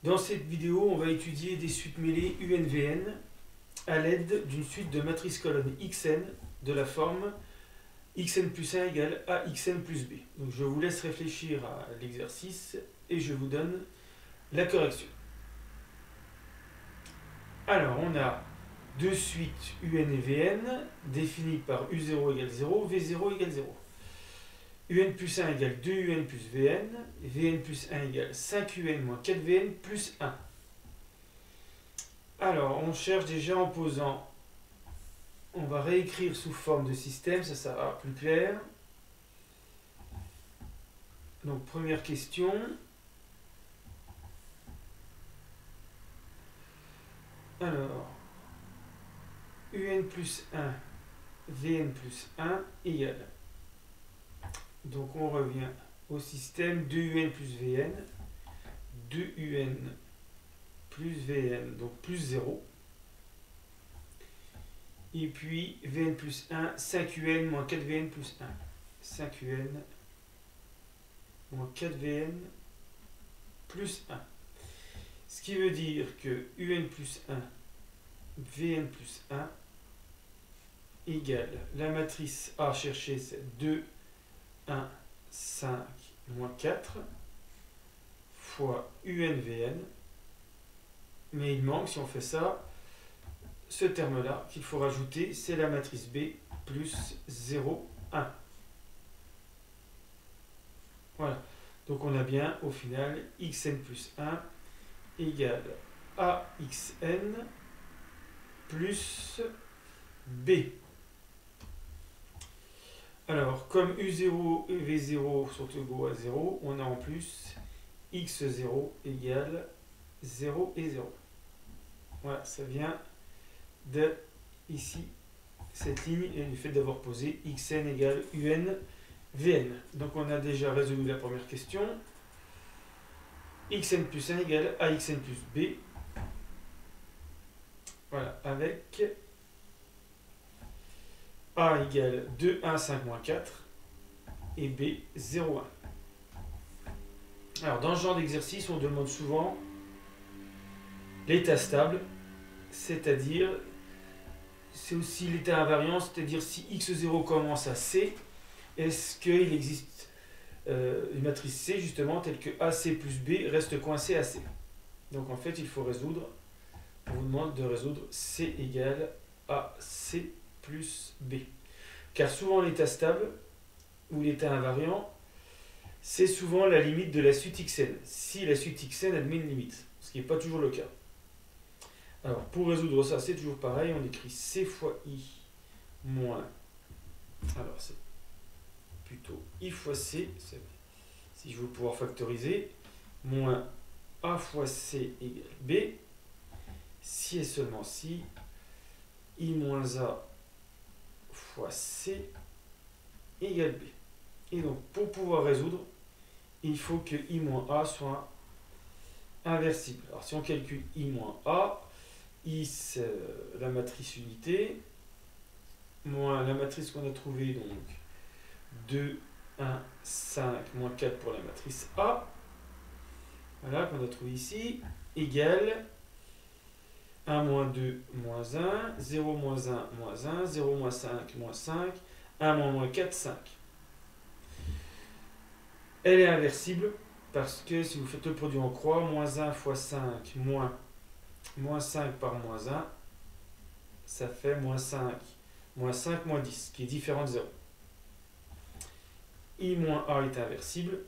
Dans cette vidéo, on va étudier des suites mêlées UNVN à l'aide d'une suite de matrices colonnes XN de la forme xn plus 1 égale axn plus b. Donc je vous laisse réfléchir à l'exercice et je vous donne la correction. Alors on a deux suites UN et VN définies par U0 égale 0, V0 égale 0. UN plus 1 égale 2UN plus VN, VN plus 1 égale 5UN moins 4VN plus 1. Alors, on cherche déjà en posant, on va réécrire sous forme de système, ça sera plus clair. Donc, première question. Alors, UN plus 1, VN plus 1 égale. Donc on revient au système 2UN plus VN, 2UN plus VN, donc plus 0. Et puis VN plus 1, 5UN moins 4VN plus 1. 5UN moins 4VN plus 1. Ce qui veut dire que UN plus 1, VN plus 1 égale la matrice A cherchée, c'est 2, 1, 5, moins 4 fois UNVN. Mais il manque, si on fait ça, ce terme-là qu'il faut rajouter, c'est la matrice B plus 0, 1. Voilà. Donc on a bien, au final, xn plus 1 égale AXN plus B. Alors, comme U0 et V0 sont égaux à 0, on a en plus x0 égale 0 et 0. Voilà, ça vient de ici, cette ligne, et du fait d'avoir posé xn égale un vn. Donc on a déjà résolu la première question. Xn plus 1 égale axn plus b. Voilà, avec A égale 2, 1, 5, moins 4 et B 0, 1. Alors dans ce genre d'exercice, on demande souvent l'état stable, c'est-à-dire, c'est aussi l'état invariant, c'est-à-dire si x0 commence à C, est-ce qu'il existe une matrice C justement telle que AC plus B reste coincée à C. Donc en fait, il faut résoudre, on vous demande de résoudre C égale AC plus B. Car souvent l'état stable ou l'état invariant, c'est souvent la limite de la suite xn, si la suite xn admet une limite, ce qui n'est pas toujours le cas. Alors pour résoudre ça, c'est toujours pareil, on écrit C fois I moins, alors c'est plutôt I fois C, si je veux pouvoir factoriser, moins A fois C égale B, si et seulement si, I moins A fois C égale B. Et donc, pour pouvoir résoudre, il faut que I moins A soit inversible. Alors, si on calcule I moins A, I c'est la matrice unité, moins la matrice qu'on a trouvée, donc 2, 1, 5, moins 4 pour la matrice A, voilà, qu'on a trouvé ici, égale 1 moins 2 moins 1, 0 moins 1 moins 1, 0 moins 5 moins 5, 1 moins 4, 5. Elle est inversible parce que si vous faites le produit en croix, moins 1 fois 5 moins 5 par moins 1, ça fait moins 5 moins 10, qui est différent de 0. I moins A est inversible.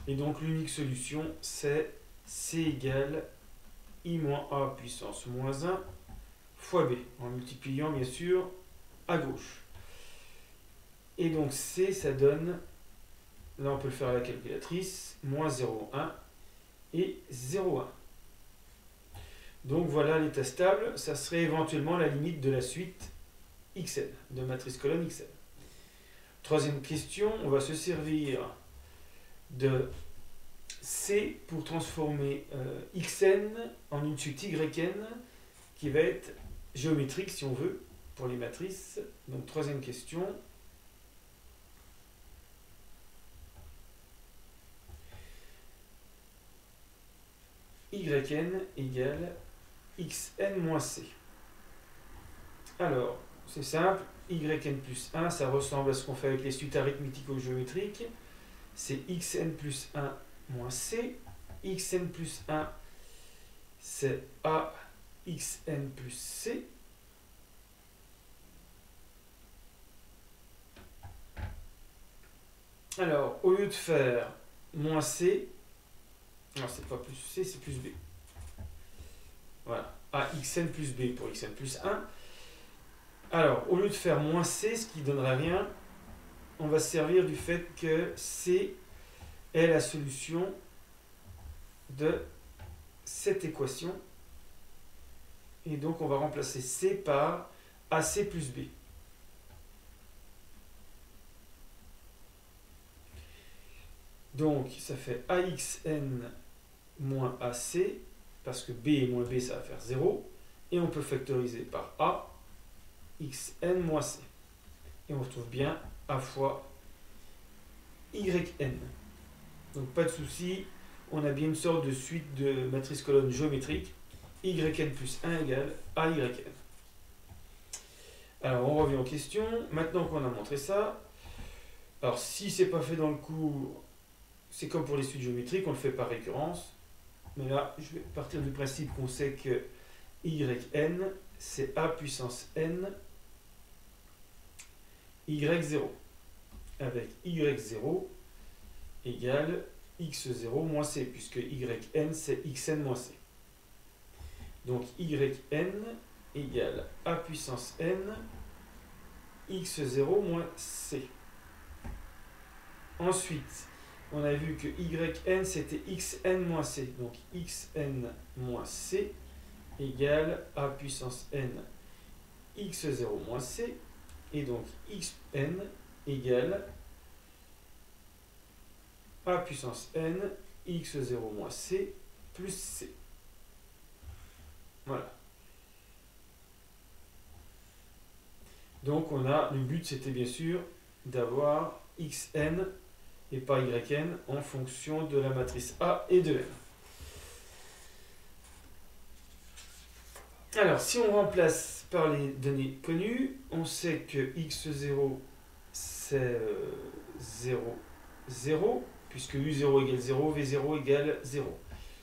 Et donc l'unique solution, c'est C égale I moins A puissance moins 1 fois B, en multipliant bien sûr à gauche. Et donc C, ça donne, là on peut le faire à la calculatrice, moins 0,1 et 0,1. Donc voilà l'état stable, ça serait éventuellement la limite de la suite xn, de matrice colonne xn. Troisième question, on va se servir de C pour transformer xn en une suite yn qui va être géométrique si on veut pour les matrices. Donc troisième question. yn égale xn moins c. Alors, c'est simple, yn plus 1, ça ressemble à ce qu'on fait avec les suites arithmético-géométriques. C'est xn plus 1 moins c. Xn plus 1, c'est axn plus c. Alors, au lieu de faire moins c, non, c'est pas plus c, c'est plus b. Voilà, axn plus b pour xn plus 1. Alors, au lieu de faire moins c, ce qui ne donnerait rien, on va se servir du fait que c est la solution de cette équation. Et donc, on va remplacer c par ac plus b. Donc, ça fait axn moins ac, parce que b et moins b, ça va faire 0. Et on peut factoriser par a, xn moins c. Et on retrouve bien a fois yn. Donc pas de souci, on a bien une sorte de suite de matrice colonne géométrique. Yn plus 1 égale AYN. Alors on revient aux questions. Maintenant qu'on a montré ça, alors si c'est pas fait dans le cours, c'est comme pour les suites géométriques, on le fait par récurrence. Mais là, je vais partir du principe qu'on sait que Yn, c'est A puissance n y0. Avec y0 égale x0 moins c, puisque yn, c'est xn moins c. Donc yn égale A puissance n x0 moins c. Ensuite, on a vu que yn c'était xn moins c. Donc xn moins c égale A puissance n x0 moins c. Et donc xn égale A puissance n x0 moins c plus c. Voilà. Donc on a, le but c'était bien sûr d'avoir xn et pas yn en fonction de la matrice A et de n. Alors si on remplace par les données connues, on sait que x0 c'est 0, 0, puisque u0 égale 0, v0 égale 0.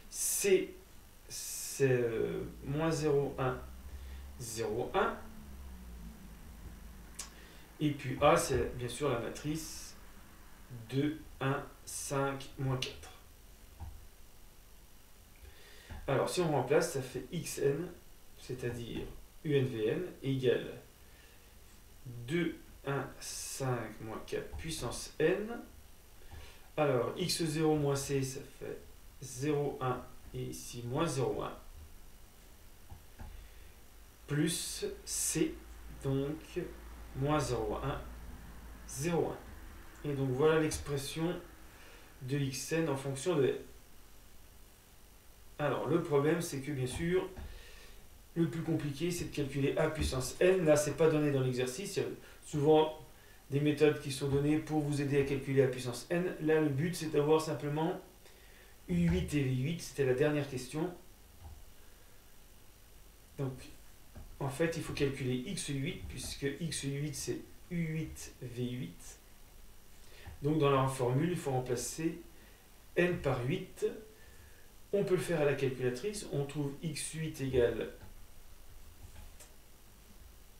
C c'est moins 0, 1, 0, 1. Et puis A, c'est bien sûr la matrice 2, 1, 5, moins 4. Alors, si on remplace, ça fait xn, c'est-à-dire unvn, égale 2, 1, 5, moins 4, puissance n. Alors, x0 moins c, ça fait 0, 1, et ici, moins 0, 1. Plus c, donc moins 0,1, 0,1. Et donc voilà l'expression de xn en fonction de n. Alors le problème c'est que bien sûr, le plus compliqué c'est de calculer A puissance n. Là c'est pas donné dans l'exercice, il y a souvent des méthodes qui sont données pour vous aider à calculer A puissance n. Là le but c'est d'avoir simplement U8 et V8, c'était la dernière question. Donc en fait, il faut calculer x8, puisque x8, c'est u8, v8. Donc, dans la formule, il faut remplacer n par 8. On peut le faire à la calculatrice. On trouve x8 égale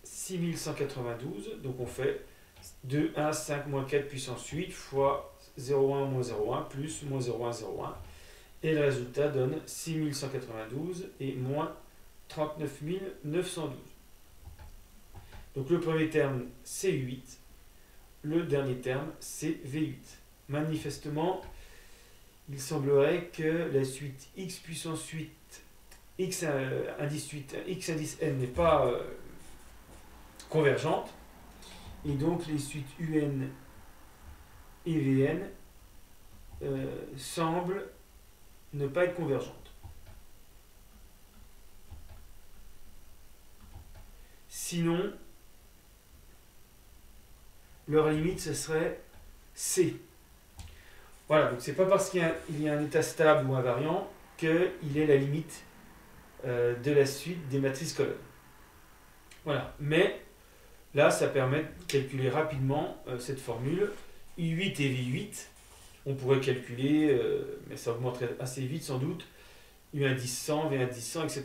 6192. Donc, on fait 2, 1, 5, moins 4 puissance 8 fois 0,1 moins 0,1 plus moins 0,1, 0,1. Et le résultat donne 6192 et moins 39 912. Donc le premier terme c'est U8, le dernier terme c'est V8. Manifestement, il semblerait que la suite x puissance 8, x indice 8, x indice n n'est pas convergente, et donc les suites UN et VN semblent ne pas être convergentes. Sinon, leur limite, ce serait C. Voilà, donc c'est pas parce qu'il y a un état stable ou invariant qu'il est la limite de la suite des matrices colonnes. Voilà, mais là ça permet de calculer rapidement cette formule I8 et V8. On pourrait calculer, mais ça augmenterait assez vite sans doute, U1 10 100, V1 10 100, etc.